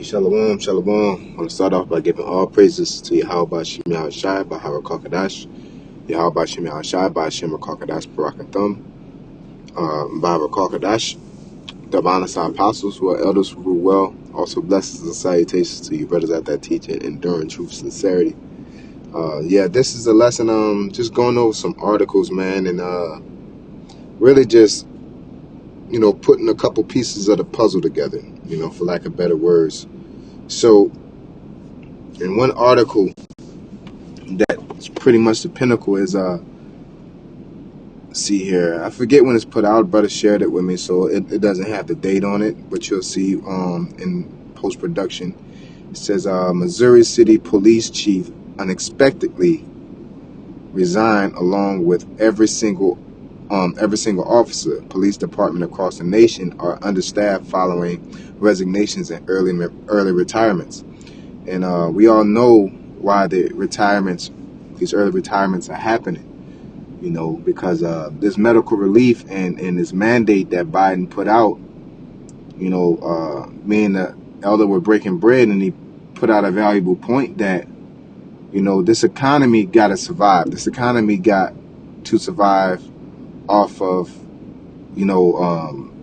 Shalom, shalom. I want to start off by giving all praises to Yahweh Shem Yahushai, Bahara Kakadash, Yahweh Shem Yahushai, Bahashem Kakadash, Barakathum, Bahara Kakadash, the Banasa apostles who are elders who rule well. Also, blessings and salutations to you brothers out there teaching enduring truth, sincerity. This is a lesson, just going over some articles, man, and really just, putting a couple pieces of the puzzle together, for lack of better words. So, in one article that's pretty much the pinnacle is, see here, I forget when it's put out, brother shared it with me, so it doesn't have the date on it, but you'll see in post-production. It says, Missouri City Police Chief unexpectedly resigned along with every single officer. Police department across the nation are understaffed following resignations and early retirements. And we all know why these early retirements are happening, because this medical relief and this mandate that Biden put out, me and the elder were breaking bread, and he put out a valuable point that, this economy got to survive. This economy got to survive off of,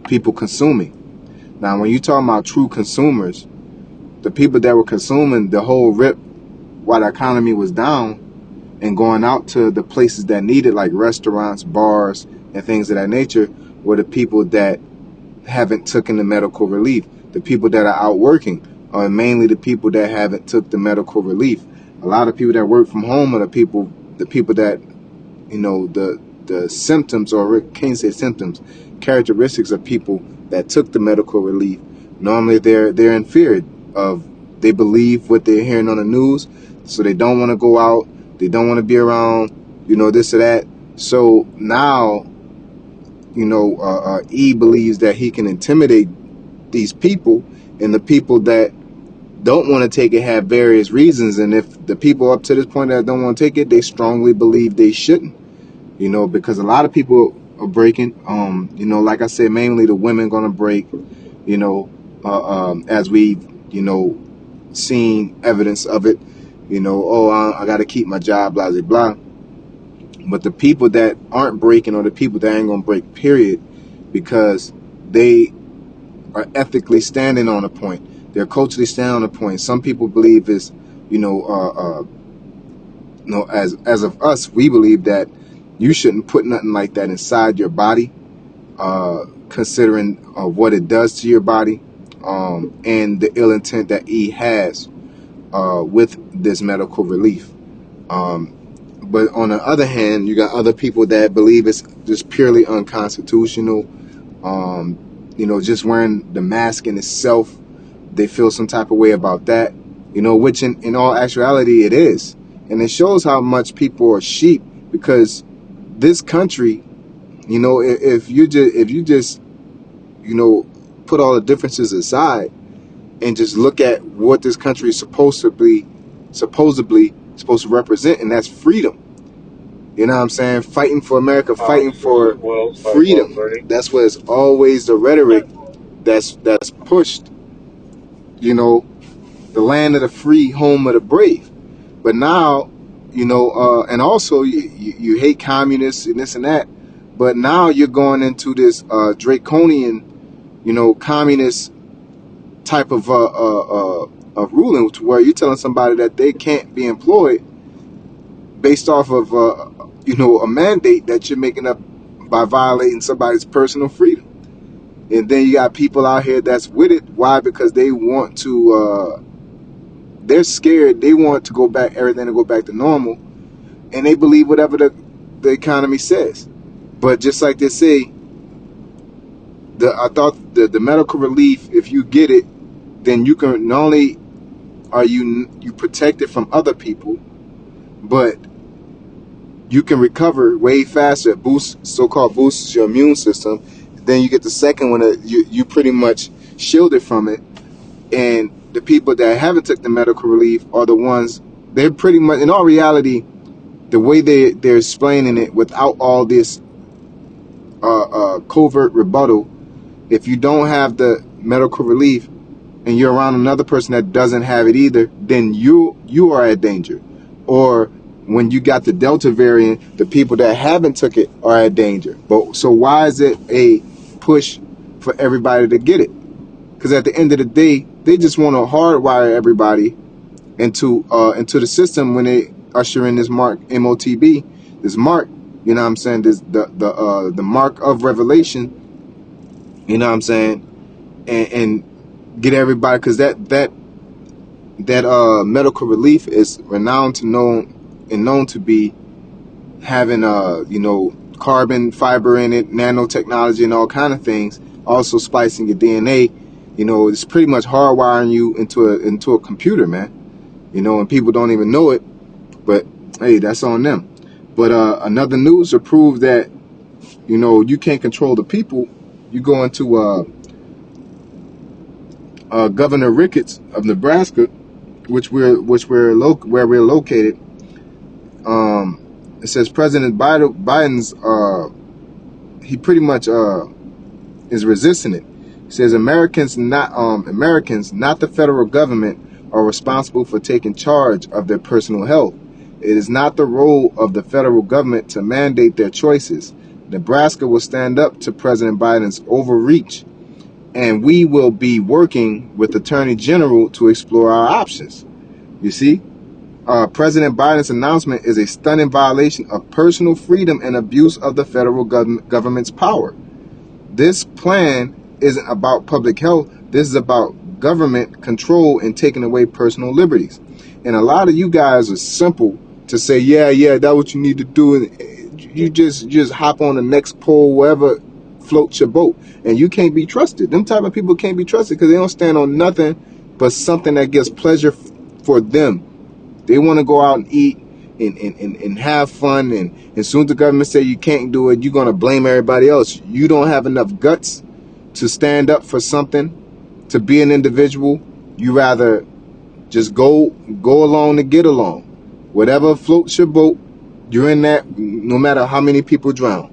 people consuming. Now, when you talk about true consumers, the people that were consuming the whole rip while the economy was down and going out to the places that needed, like restaurants, bars, and things of that nature, were the people that haven't taken the medical relief. The people that are out working are mainly the people that haven't took the medical relief. A lot of people that work from home are the people that, the symptoms, or can't say symptoms, characteristics of people that took the medical relief. Normally they're in fear of, they believe what they're hearing on the news, so they don't want to go out, they don't want to be around, this or that. So now, E believes that he can intimidate these people, and the people that don't want to take it have various reasons. And if the people up to this point that don't want to take it, they strongly believe they shouldn't, because a lot of people are breaking. Like I said, mainly the women gonna break, as we've, seen evidence of it, I got to keep my job, blah, blah, blah. But the people that aren't breaking, or the people that ain't gonna break, period, because they are ethically standing on a point. They're culturally standing on a point. Some people believe is, as of us, we believe that you shouldn't put nothing like that inside your body, considering what it does to your body, and the ill intent that E has with this medical relief. But on the other hand, you got other people that believe it's just purely unconstitutional. Just wearing the mask in itself, they feel some type of way about that, which in all actuality it is. And it shows how much people are sheep, because this country, if you just put all the differences aside and just look at what this country is supposedly supposed to represent, and that's freedom. You know what I'm saying? Fighting for America, fighting for freedom. That's what is always the rhetoric that's pushed. The land of the free, home of the brave. But now, and also you hate communists and this and that. But now you're going into this draconian, communist type of ruling, to where you're telling somebody that they can't be employed based off of a mandate that you're making up by violating somebody's personal freedom. And then you got people out here that's with it. Why? Because they want to, they're scared. They want to everything to go back to normal, and they believe whatever the economy says. But just like they say, I thought the medical relief, if you get it, then you can, not only are you protected from other people, but you can recover way faster. So-called boosts your immune system. Then you get the second one that you pretty much shielded from it. And the people that haven't took the medical relief are the ones, they're pretty much, in all reality, the way they're explaining it without all this covert rebuttal, if you don't have the medical relief, and you're around another person that doesn't have it either, then you are at danger. Or when you got the Delta variant, the people that haven't took it are at danger. But so why is it a push for everybody to get it? Because at the end of the day, they just want to hardwire everybody into the system when they usher in this mark MOTB, this mark. You know what I'm saying? This the mark of revelation. You know what I'm saying? And get everybody, because that medical relief is renowned to known to be having carbon fiber in it, nanotechnology, and all kind of things. Also splicing your DNA. It's pretty much hardwiring you into a computer, man. And people don't even know it, but hey, that's on them. But another news to prove that you can't control the people. You go into Governor Ricketts of Nebraska, where we're located. It says President Biden's he pretty much is resisting it. It says Americans, not the federal government, are responsible for taking charge of their personal health. It is not the role of the federal government to mandate their choices. Nebraska will stand up to President Biden's overreach, and we will be working with Attorney General to explore our options. You see, President Biden's announcement is a stunning violation of personal freedom and abuse of the federal government's power. This plan isn't about public health. This is about government control and taking away personal liberties. And a lot of you guys are simple to say, yeah, that's what you need to do. And you just hop on the next pole, wherever floats your boat. And you can't be trusted. Them type of people can't be trusted because they don't stand on nothing but something that gives pleasure for them. They want to go out and eat and have fun. And as soon as the government say you can't do it, you're going to blame everybody else. You don't have enough guts to stand up for something, to be an individual. You rather just go along to get along. Whatever floats your boat, you're in that, no matter how many people drown.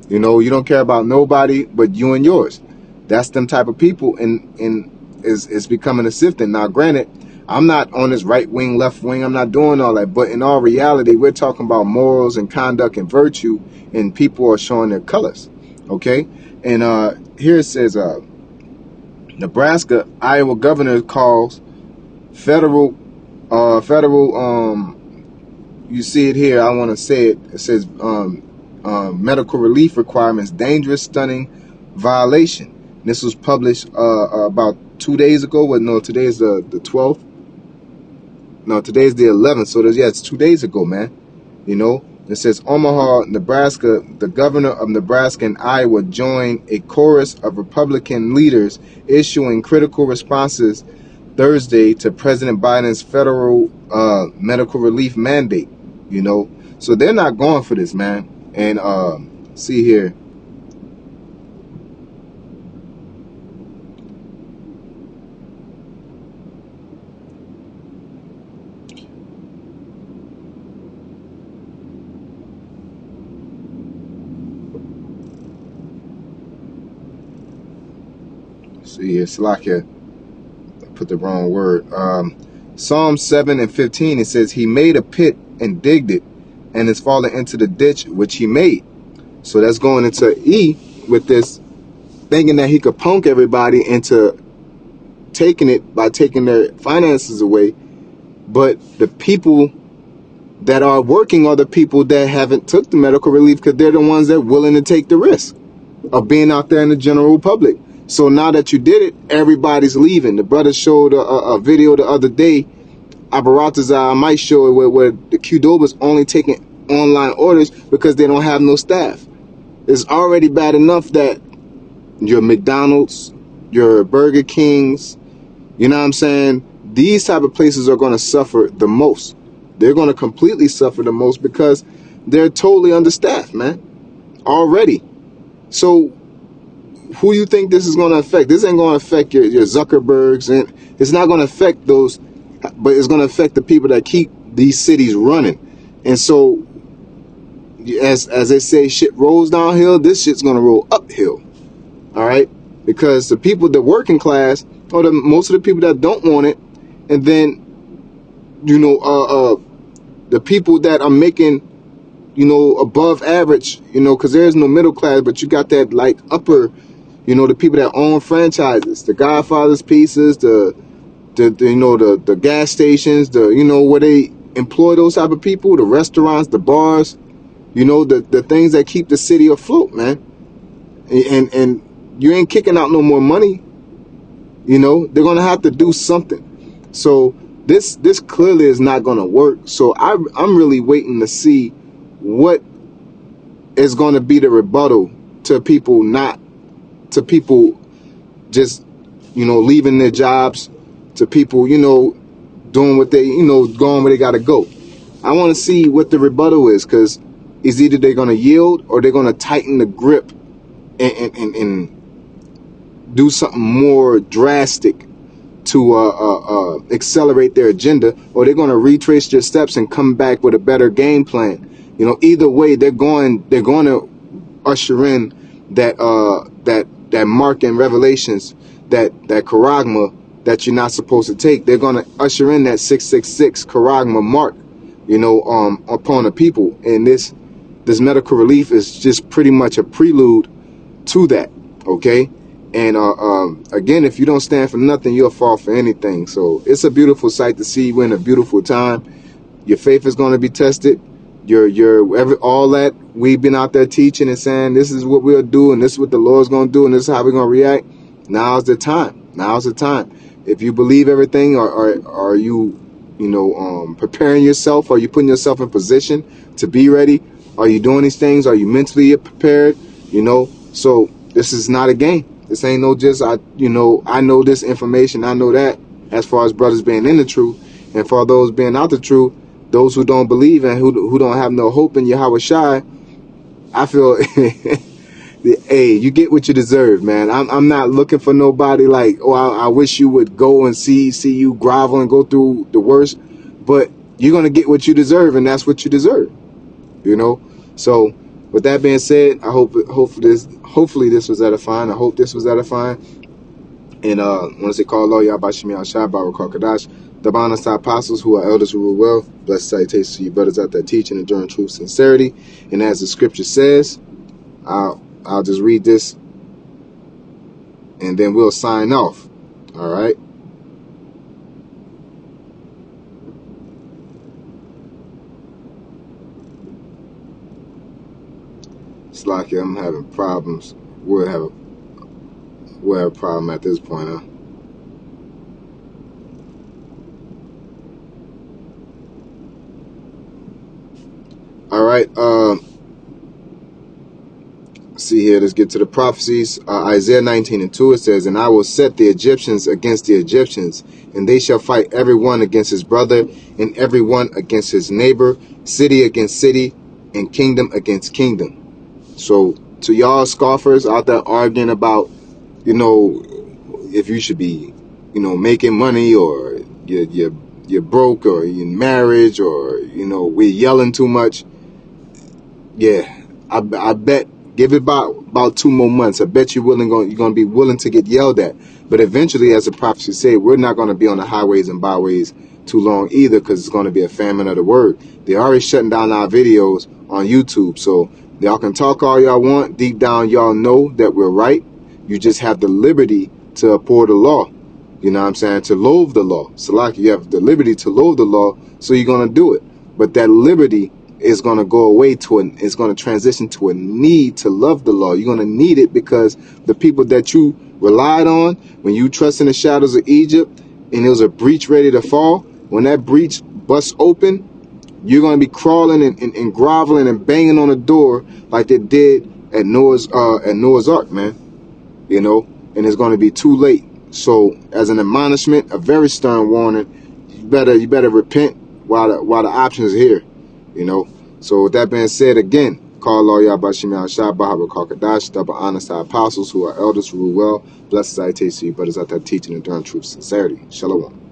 You don't care about nobody but you and yours. That's them type of people, and it's becoming a sifting. Now, granted, I'm not on this right wing, left wing. I'm not doing all that. But in all reality, we're talking about morals and conduct and virtue, and people are showing their colors. Okay? And here it says, Nebraska, Iowa governor calls federal, you see it here. I want to say it. It says medical relief requirements, dangerous, stunning violation. This was published about 2 days ago. Well, no, today is the 12th. No, today's the 11th. So it's 2 days ago, man. It says Omaha, Nebraska. The governor of Nebraska and Iowa joined a chorus of Republican leaders issuing critical responses Thursday to President Biden's federal medical relief mandate. So they're not going for this, man. And see here. See, it's like I put the wrong word. Psalm 7 and 15, it says, he made a pit and digged it, and is fallen into the ditch which he made. So that's going into E with this, thinking that he could punk everybody into taking it by taking their finances away. But the people that are working are the people that haven't took the medical relief, because they're the ones that are willing to take the risk of being out there in the general public. So now that you did it, everybody's leaving. The brother showed a video the other day. I might show it where the Qdoba's only taking online orders because they don't have no staff. It's already bad enough that your McDonald's, your Burger Kings, you know what I'm saying? These type of places are going to suffer the most. They're going to completely suffer the most because they're totally understaffed, man. Already. So who you think this is going to affect? This ain't going to affect your Zuckerbergs, and it's not going to affect those, but it's going to affect the people that keep these cities running. And so, as they say, shit rolls downhill, this shit's going to roll uphill. All right? Because the people, the working class, or most of the people that don't want it, and then the people that are making above average, because there is no middle class, but you got that like upper, the people that own franchises, the Godfather's Pizzas, the gas stations, where they employ those type of people, the restaurants, the bars, the things that keep the city afloat, man. And you ain't kicking out no more money. They're gonna have to do something. So this clearly is not gonna work. So I'm really waiting to see what is gonna be the rebuttal to people just leaving their jobs, to people doing what they going where they gotta go. I want to see what the rebuttal is, because it's either they're gonna yield or they're gonna tighten the grip and do something more drastic to accelerate their agenda, or they're going to retrace their steps and come back with a better game plan. Either way, they're going to usher in that mark in Revelations, that charagma that you're not supposed to take. They're going to usher in that 666 charagma mark, upon the people. And this medical relief is just pretty much a prelude to that. Okay. And again, if you don't stand for nothing, you'll fall for anything. So it's a beautiful sight to see. We're in a beautiful time. Your faith is going to be tested. All that we've been out there teaching and saying, this is what we'll do, and this is what the Lord's going to do, and this is how we're going to react. Now's the time. Now's the time. If you believe everything, or are you, preparing yourself? Are you putting yourself in position to be ready? Are you doing these things? Are you mentally prepared? So this is not a game. This ain't no just, I know this information, I know that, as far as brothers being in the truth, and for those being out the truth, those who don't believe and who don't have no hope in Yahweh Shai, I feel, hey, you get what you deserve, man. I'm not looking for nobody like, oh, I wish you would go and see you grovel and go through the worst, but you're going to get what you deserve, and that's what you deserve, So, with that being said, I hopefully this was edifying. I hope this was edifying. And want to say, call Allah, Yahbashimi al-Shai, Baruch HaKadash, the Banasai apostles who are elders who rule well. Blessed salutations to you brothers out there teaching, enduring truth, sincerity. And as the scripture says, I'll just read this and then we'll sign off. All right. Slacky, I'm having problems. We'll have a problem at this point, huh? All right. See here. Let's get to the prophecies. Isaiah 19:2. It says, "And I will set the Egyptians against the Egyptians, and they shall fight every one against his brother, and every one against his neighbor, city against city, and kingdom against kingdom." So to y'all scoffers out there arguing about, if you should be, making money, or you're broke, or you're in marriage, or, we're yelling too much. Yeah, I bet, give it about 2 more months. I bet you're going to be willing to get yelled at. But eventually, as the prophecy say, we're not going to be on the highways and byways too long either, because it's going to be a famine of the word. They're already shutting down our videos on YouTube. So y'all can talk all y'all want. Deep down, y'all know that we're right. You just have the liberty to abhor the law. You know what I'm saying? To loathe the law. So like, you have the liberty to loathe the law, so you're going to do it. But that liberty is going to go away it's going to transition to a need to love the law. You're going to need it, because the people that you relied on when you trust in the shadows of Egypt, and there was a breach ready to fall, when that breach busts open, you're going to be crawling and groveling and banging on the door like they did at Noah's Ark, man. And it's going to be too late. So as an admonishment, a very stern warning, you better repent while the option is here. So with that being said, again, call all y'all Bashimi al-Shai, Baruch HaKadash, double honest apostles who are elders who rule well. Blessed salutations to you brothers out there teaching and enduring truth, sincerity. Shalom.